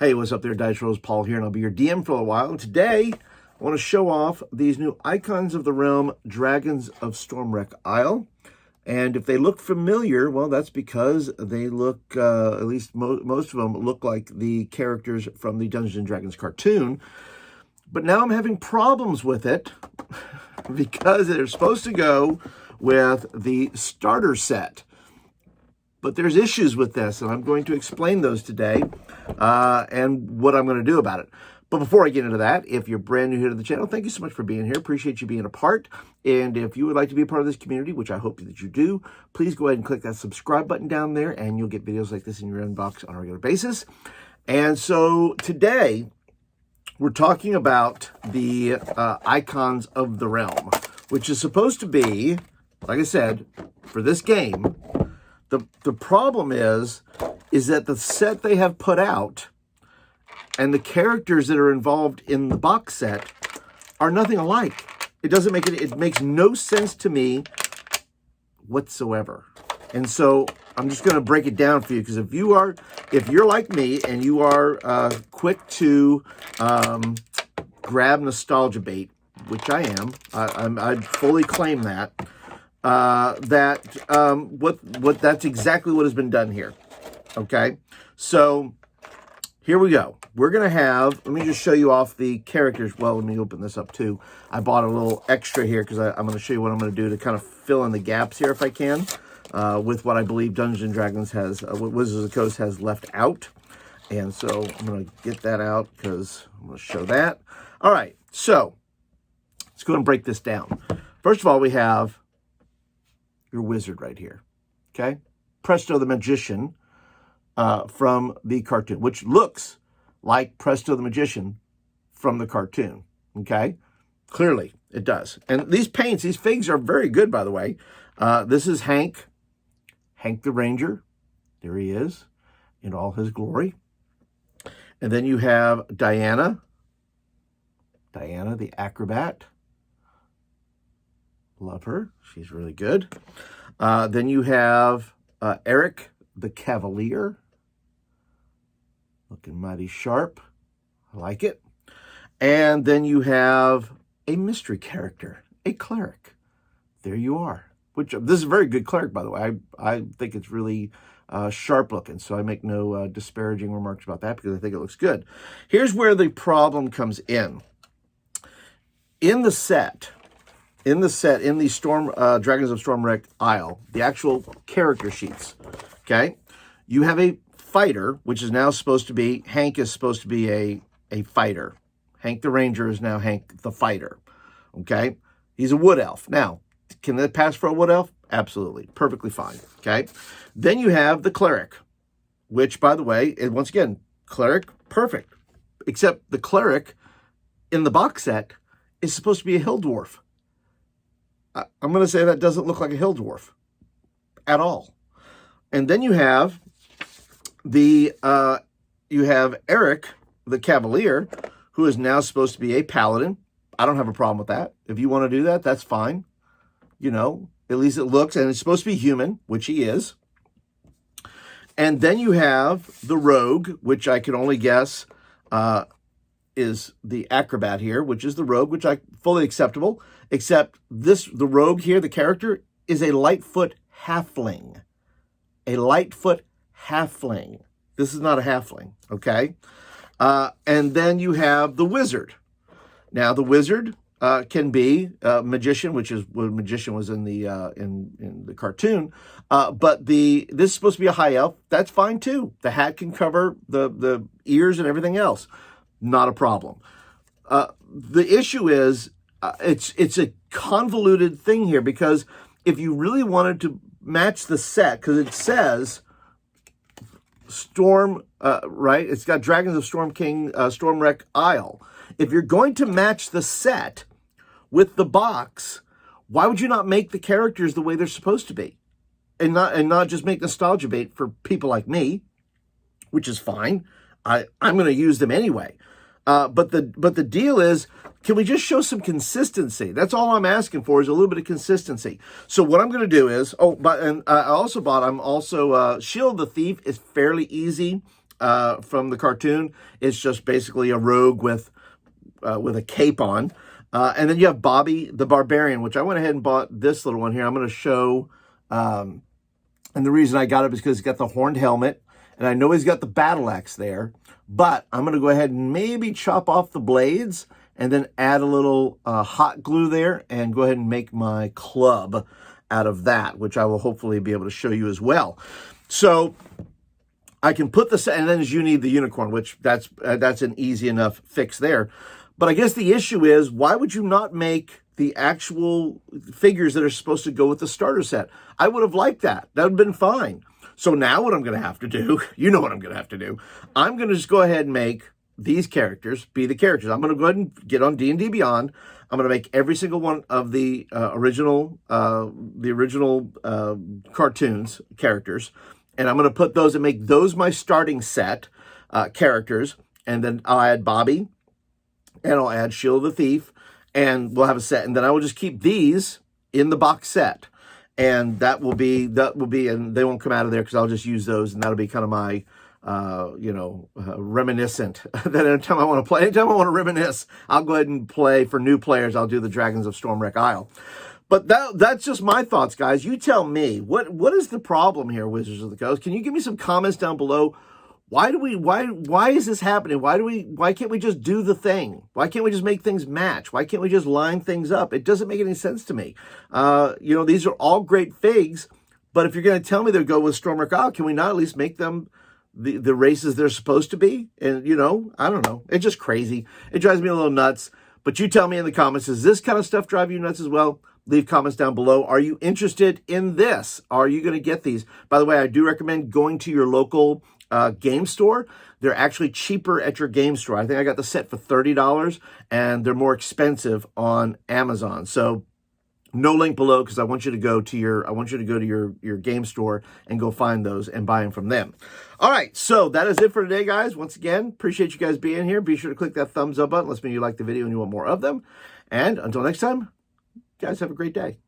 Hey, what's up there, Dice Rolls? Paul here, and I'll be your DM for a while. And today, I want to show off these new Icons of the Realm Dragons of Stormwreck Isle. And if they look familiar, well, that's because they look, at least most of them look like the characters from the Dungeons & Dragons cartoon. But now I'm having problems with it because they're supposed to go with the starter set. But there's issues with this, and I'm going to explain those today and what I'm going to do about it. But before I get into that, if you're brand new here to the channel, thank you so much for being here. Appreciate you being a part. And if you would like to be a part of this community, which I hope that you do, please go ahead and click that subscribe button down there, and you'll get videos like this in your inbox on a regular basis. And so today, we're talking about the Icons of the Realm, which is supposed to be, like I said, for this game. The problem is that the set they have put out and the characters that are involved in the box set are nothing alike. It makes no sense to me whatsoever. And so I'm just going to break it down for you, because if you're like me and you are quick to grab nostalgia bait, which I am, I fully claim that. That's exactly what has been done here. Okay, so here we go. We're gonna have, let me just show you off the characters. Well, let me open this up too. I bought a little extra here because I'm going to show you what I'm going to do to kind of fill in the gaps here if I can, with what I believe Dungeons & Dragons has, what Wizards of the Coast has left out. And so I'm going to get that out because I'm going to show that. All right, so let's go and break this down. First of all, we have your wizard right here, okay? Presto the Magician from the cartoon, which looks like Presto the Magician from the cartoon, okay? Clearly, it does. And these paints, these figs are very good, by the way. This is Hank the Ranger. There he is in all his glory. And then you have Diana the acrobat. Love her. She's really good. Then you have Eric the Cavalier. Looking mighty sharp. I like it. And then you have a mystery character, a cleric. There you are. Which, this is a very good cleric, by the way. I think it's really sharp looking, so I make no disparaging remarks about that because I think it looks good. Here's where the problem comes in. In the Dragons of Stormwreck Isle, the actual character sheets, okay, you have a fighter, which is now supposed to be, Hank is supposed to be a fighter. Hank the Ranger is now Hank the Fighter, okay? He's a wood elf. Now, can that pass for a wood elf? Absolutely. Perfectly fine, okay? Then you have the cleric, which, by the way, once again, cleric, perfect. Except the cleric in the box set is supposed to be a hill dwarf. I'm going to say that doesn't look like a hill dwarf at all. And then you have Eric the Cavalier, who is now supposed to be a paladin. I don't have a problem with that. If you want to do that, that's fine. You know, at least it looks, and it's supposed to be human, which he is. And then you have the rogue, which I can only guess is the acrobat here, which is the rogue, which I fully acceptable, except the rogue here, the character, is a Lightfoot halfling. A Lightfoot halfling. This is not a halfling, okay? And then you have the wizard. Now, the wizard can be a magician, which is what magician was in the cartoon. But this is supposed to be a high elf. That's fine too. The hat can cover the ears and everything else. Not a problem. The issue is it's a convoluted thing here, because if you really wanted to match the set, because it says Storm, right? It's got Dragons of Stormwreck Isle. If you're going to match the set with the box, why would you not make the characters the way they're supposed to be, and not just make nostalgia bait for people like me, which is fine. I'm going to use them anyway. But the deal is, can we just show some consistency? That's all I'm asking for, is a little bit of consistency. So what I'm going to do is, Shield the Thief is fairly easy. from the cartoon. It's just basically a rogue with a cape on. And then you have Bobby the Barbarian, which I went ahead and bought this little one here. I'm going to show, and the reason I got it is because he's got the horned helmet, and I know he's got the battle axe there, but I'm going to go ahead and maybe chop off the blades and then add a little hot glue there and go ahead and make my club out of that, which I will hopefully be able to show you as well. So I can put this, and then you need the unicorn, which that's an easy enough fix there. But I guess the issue is, why would you not make the actual figures that are supposed to go with the starter set? I would have liked that. That would have been fine. So now what I'm going to have to do, you know what I'm going to have to do. I'm going to just go ahead and make these characters be the characters. I'm going to go ahead and get on D&D Beyond. I'm going to make every single one of the original cartoons characters, and I'm going to put those and make those my starting set characters. And then I'll add Bobby, and I'll add Shield of the Thief, and we'll have a set. And then I will just keep these in the box set. And that will be, and they won't come out of there because I'll just use those, and that'll be kind of my, reminiscent. That anytime I want to reminisce, I'll go ahead and play for new players. I'll do the Dragons of Stormwreck Isle. But that's just my thoughts, guys. You tell me, what is the problem here, Wizards of the Coast? Can you give me some comments down below? Why is this happening? Why can't we just do the thing? Why can't we just make things match? Why can't we just line things up? It doesn't make any sense to me. These are all great figs, but if you're going to tell me they'll go with Stormwreck Isle, can we not at least make them the races they're supposed to be? And, I don't know. It's just crazy. It drives me a little nuts. But you tell me in the comments, does this kind of stuff drive you nuts as well? Leave comments down below. Are you interested in this? Are you going to get these? By the way, I do recommend going to your local game store. They're actually cheaper at your game store. I think I got the set for $30, and they're more expensive on Amazon. So no link below, because I want you to go to your game store and go find those and buy them from them. All right, so that is it for today, guys. Once again, appreciate you guys being here. Be sure to click that thumbs up button. Let's mean you like the video and you want more of them. And until next time, guys, have a great day.